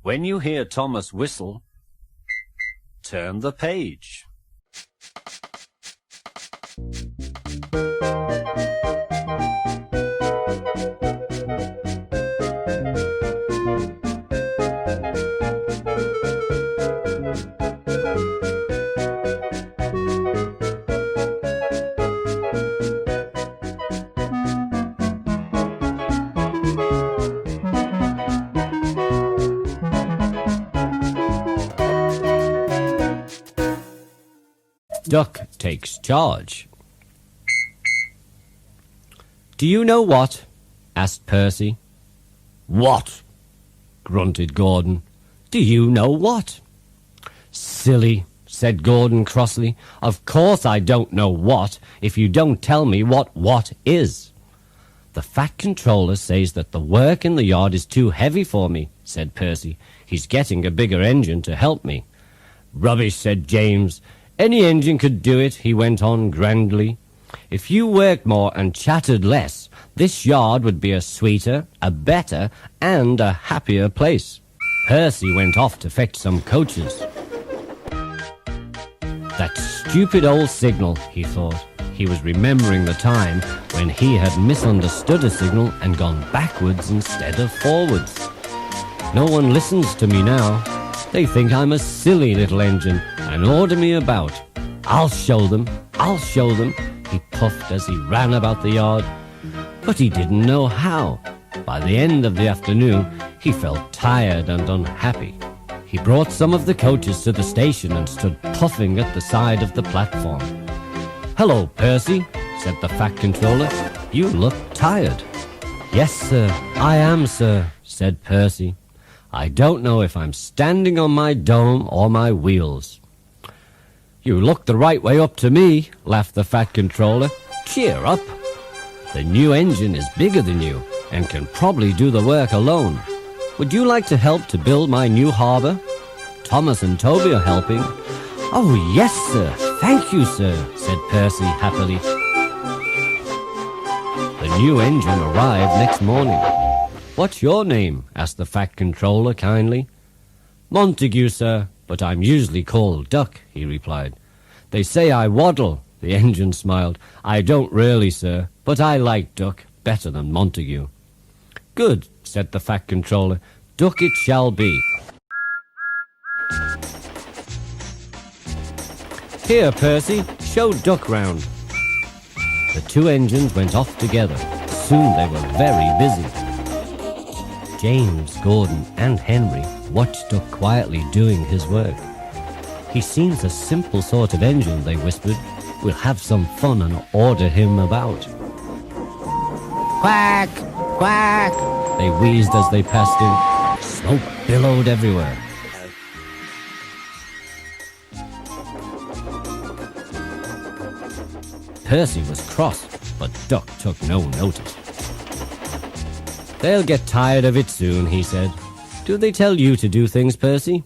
When you hear Thomas whistle, turn the page. Duck takes charge. "Do you know what?" asked Percy. "What?" grunted Gordon. "Do you know what?" "Silly," said Gordon crossly. "Of course I don't know what, if you don't tell me what is." "The Fat Controller says that the work in the yard is too heavy for me," said Percy. "He's getting a bigger engine to help me." "Rubbish," said James. "Any engine could do it," he went on grandly. "If you worked more and chattered less, this yard would be a sweeter, a better, and a happier place." Percy went off to fetch some coaches. That stupid old signal, he thought. He was remembering the time when he had misunderstood a signal and gone backwards instead of forwards. "No one listens to me now. They think I'm a silly little engine and order me about. I'll show them, I'll show them," he puffed as he ran about the yard. But he didn't know how. By the end of the afternoon, he felt tired and unhappy. He brought some of the coaches to the station and stood puffing at the side of the platform. "Hello, Percy," said the Fat Controller. "You look tired." "Yes, sir, I am, sir," said Percy. "I don't know if I'm standing on my dome or my wheels." "You look the right way up to me," laughed the Fat Controller. "Cheer up. The new engine is bigger than you and can probably do the work alone. Would you like to help to build my new harbor? Thomas and Toby are helping." "Oh, yes, sir. Thank you, sir," said Percy happily. The new engine arrived next morning. "What's your name?" asked the Fat Controller kindly. "Montague, sir, but I'm usually called Duck," he replied. "They say I waddle." The engine smiled. "I don't really, sir, but I like Duck better than Montague." "Good," said the Fat Controller. "Duck it shall be." "Here, Percy, show Duck round." The two engines went off together. Soon they were very busy. James, Gordon, and Henry watched Duck quietly doing his work. "He seems a simple sort of engine," they whispered. "We'll have some fun and order him about." "Quack! Quack!" they wheezed as they passed him. Smoke billowed everywhere. Percy was cross, but Duck took no notice. "They'll get tired of it soon," he said. "Do they tell you to do things, Percy?"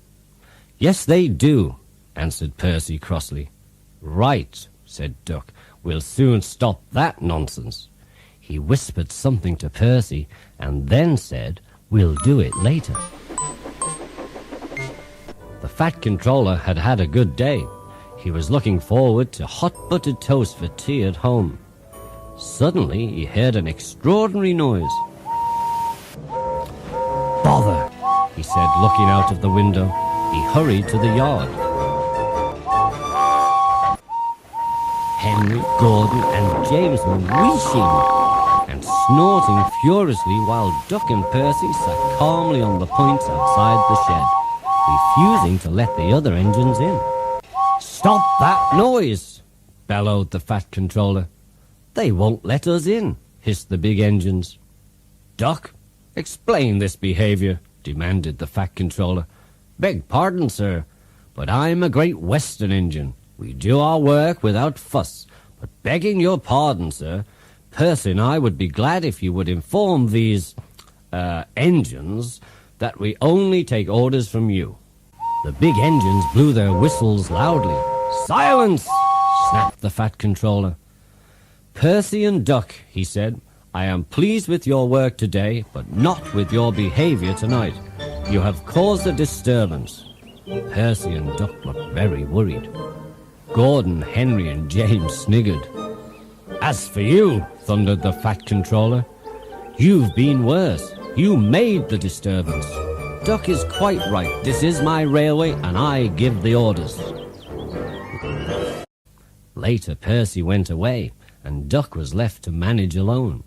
"Yes, they do," answered Percy crossly. "Right," said Duck. "We'll soon stop that nonsense." He whispered something to Percy and then said, "We'll do it later." The Fat Controller had had a good day. He was looking forward to hot buttered toast for tea at home. Suddenly he heard an extraordinary noise. "Bother," he said, looking out of the window. He hurried to the yard. Henry, Gordon, and James were wheezing and snorting furiously while Duck and Percy sat calmly on the points outside the shed, refusing to let the other engines in. "Stop that noise!" bellowed the Fat Controller. "They won't let us in," hissed the big engines. "Duck, explain this behavior," demanded the Fat Controller. "Beg pardon, sir, but I'm a Great Western engine. We do our work without fuss. But begging your pardon, sir, Percy and I would be glad if you would inform these, engines that we only take orders from you." The big engines blew their whistles loudly. "Silence!" snapped the Fat Controller. "Percy and Duck," he said, "I am pleased with your work today, but not with your behavior tonight. You have caused a disturbance." Percy and Duck looked very worried. Gordon, Henry, and James sniggered. "As for you," thundered the Fat Controller, "you've been worse. You made the disturbance. Duck is quite right. This is my railway, and I give the orders." Later, Percy went away, and Duck was left to manage alone.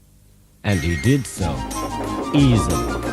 And he did so, easily.